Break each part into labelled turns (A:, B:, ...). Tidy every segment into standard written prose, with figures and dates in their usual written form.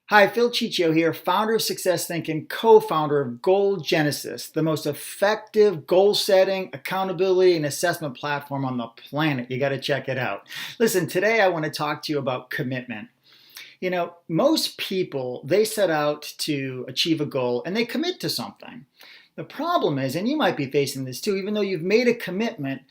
A: Hi, Phil Ciccio here, founder of Success Think and co-founder of Goal Genesis, the most effective goal setting, accountability, and assessment platform on the planet. You got to check it out. Listen, today I want to talk to you about commitment. Most people, they set out to achieve a goal and they commit to something. The problem is, and you might be facing this too, even though you've made a commitment,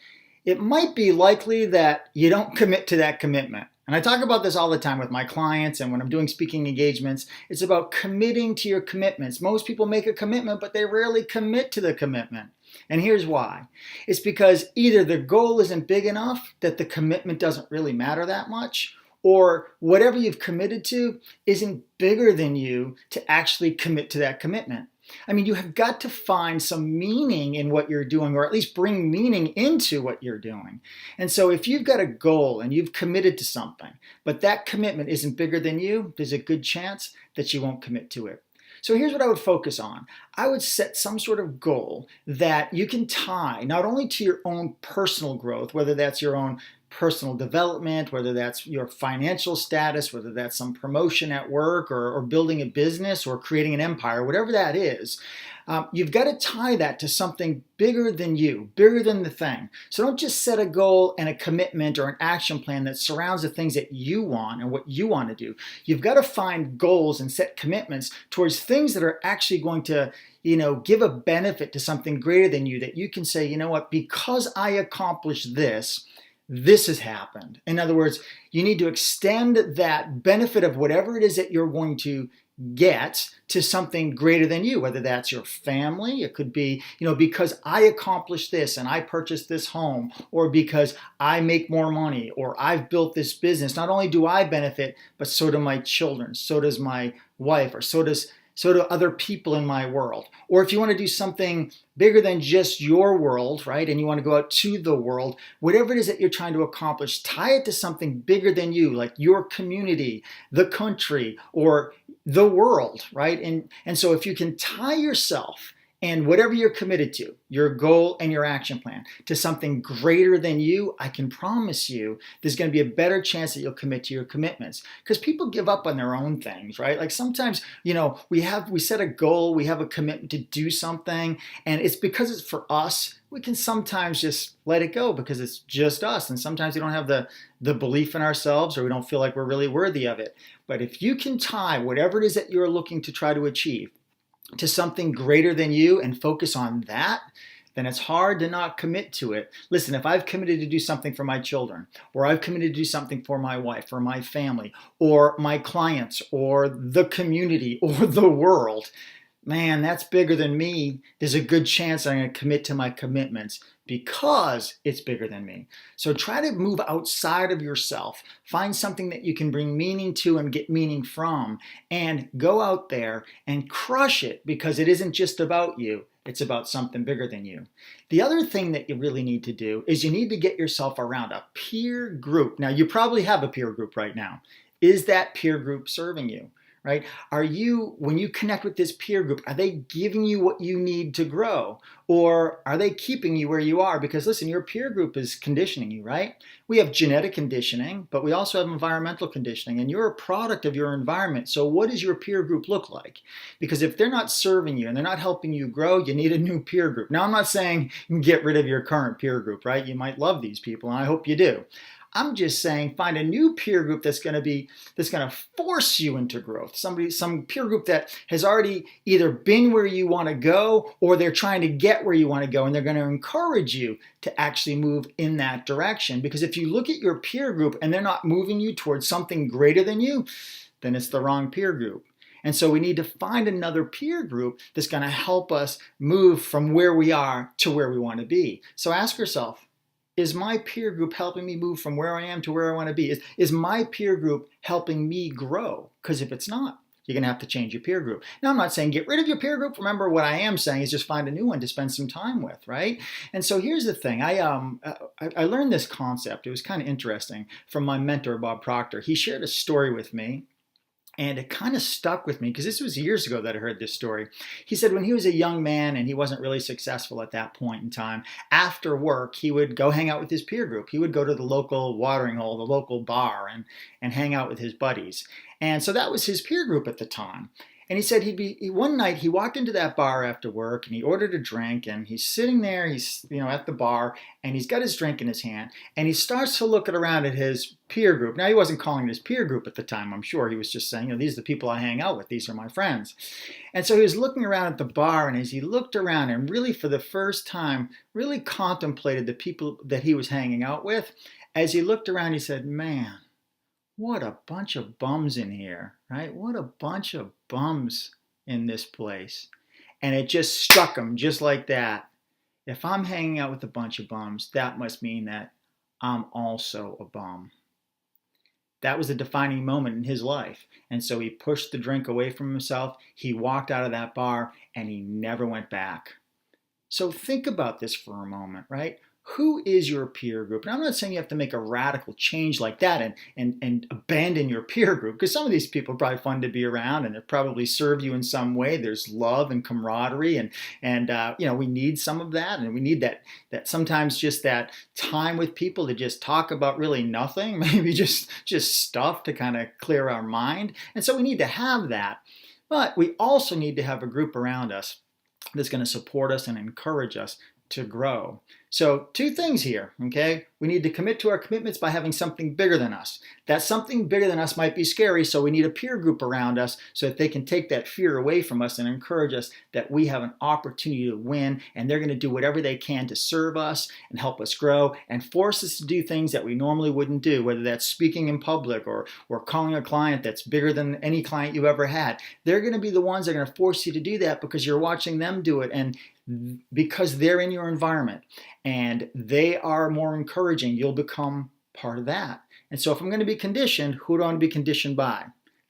A: it might be likely that you don't commit to that commitment. And I talk about this all the time with my clients and when I'm doing speaking engagements. It's about committing to your commitments. Most people make a commitment, but they rarely commit to the commitment. And here's why. It's because either the goal isn't big enough that the commitment doesn't really matter that much, or whatever you've committed to isn't bigger than you to actually commit to that commitment. I mean, you have got to find some meaning in what you're doing, or at least bring meaning into what you're doing. And so if you've got a goal and you've committed to something, but that commitment isn't bigger than you, there's a good chance that you won't commit to it. So here's what I would focus on. I would set some sort of goal that you can tie not only to your own personal growth, whether that's your own personal development, whether that's your financial status, whether that's some promotion at work or building a business or creating an empire, whatever that is, you've got to tie that to something bigger than you, bigger than the thing. So don't just set a goal and a commitment or an action plan that surrounds the things that you want and what you want to do. You've got to find goals and set commitments towards things that are actually going to give a benefit to something greater than you, that you can say, you know what, because I accomplished this, this has happened. In other words, you need to extend that benefit of whatever it is that you're going to get to something greater than you, whether that's your family. It could be, because I accomplished this and I purchased this home, or because I make more money, or I've built this business. Not only do I benefit, but so do my children, so does my wife, or so do other people in my world. Or if you want to do something bigger than just your world, right, and you want to go out to the world, whatever it is that you're trying to accomplish, tie it to something bigger than you, like your community, the country, or the world, right? And so if you can tie yourself and whatever you're committed to, your goal and your action plan, to something greater than you, I can promise you there's going to be a better chance that you'll commit to your commitments. Because people give up on their own things, right? Like sometimes, we set a goal, we have a commitment to do something, and it's because it's for us. We can sometimes just let it go because it's just us. And sometimes we don't have the belief in ourselves, or we don't feel like we're really worthy of it. But if you can tie whatever it is that you're looking to try to achieve to something greater than you and focus on that, then it's hard to not commit to it. Listen, if I've committed to do something for my children, or I've committed to do something for my wife, or my family, or my clients, or the community, or the world, man, that's bigger than me. There's a good chance I'm going to commit to my commitments because it's bigger than me. So try to move outside of yourself. Find something that you can bring meaning to and get meaning from, and go out there and crush it, because it isn't just about you. It's about something bigger than you. The other thing that you really need to do is you need to get yourself around a peer group. Now, you probably have a peer group right now. Is that peer group serving you? Right? When you connect with this peer group, are they giving you what you need to grow? Or are they keeping you where you are? Because listen, your peer group is conditioning you, right? We have genetic conditioning, but we also have environmental conditioning, and you're a product of your environment. So what does your peer group look like? Because if they're not serving you and they're not helping you grow, you need a new peer group. Now, I'm not saying get rid of your current peer group, right? You might love these people, and I hope you do. I'm just saying find a new peer group that's going to force you into growth. Some peer group that has already either been where you want to go, or they're trying to get where you want to go, and they're going to encourage you to actually move in that direction. Because if you look at your peer group and they're not moving you towards something greater than you, then it's the wrong peer group. And so we need to find another peer group that's going to help us move from where we are to where we want to be. So ask yourself, is my peer group helping me move from where I am to where I want to be? Is my peer group helping me grow? Because if it's not, you're going to have to change your peer group. Now, I'm not saying get rid of your peer group. Remember, what I am saying is just find a new one to spend some time with, right? And so here's the thing. I learned this concept. It was kind of interesting from my mentor, Bob Proctor. He shared a story with me, and it kind of stuck with me because this was years ago that I heard this story. He said when he was a young man and he wasn't really successful at that point in time, after work, he would go hang out with his peer group. He would go to the local watering hole, the local bar, and hang out with his buddies. And so that was his peer group at the time. And he said one night he walked into that bar after work and he ordered a drink and he's sitting there, he's at the bar and he's got his drink in his hand and he starts to look around at his peer group. Now he wasn't calling it his peer group at the time, I'm sure. He was just saying, these are the people I hang out with, these are my friends. And so he was looking around at the bar, and as he looked around and really for the first time really contemplated the people that he was hanging out with, as he looked around he said, man, what a bunch of bums in here, right? What a bunch of bums in this place. And it just struck him just like that. If I'm hanging out with a bunch of bums, that must mean that I'm also a bum. That was a defining moment in his life. And so he pushed the drink away from himself. He walked out of that bar and he never went back. So think about this for a moment, right? Who is your peer group? And I'm not saying you have to make a radical change like that and abandon your peer group, because some of these people are probably fun to be around and they probably serve you in some way. There's love and camaraderie, and we need some of that, and we need that sometimes just that time with people to just talk about really nothing, maybe just stuff to kind of clear our mind. And so we need to have that, but we also need to have a group around us that's going to support us and encourage us to grow. So 2 things here, okay? We need to commit to our commitments by having something bigger than us. That something bigger than us might be scary, so we need a peer group around us so that they can take that fear away from us and encourage us that we have an opportunity to win, and they're going to do whatever they can to serve us and help us grow and force us to do things that we normally wouldn't do, whether that's speaking in public or calling a client that's bigger than any client you've ever had. They're going to be the ones that are going to force you to do that because you're watching them do it, and because they're in your environment and they are more encouraging, you'll become part of that. And so if I'm going to be conditioned, who do I want to be conditioned by?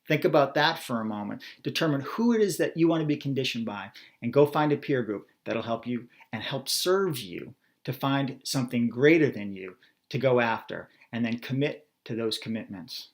A: Think about that for a moment. Determine who it is that you want to be conditioned by, and go find a peer group that'll help you and help serve you to find something greater than you to go after, and then commit to those commitments.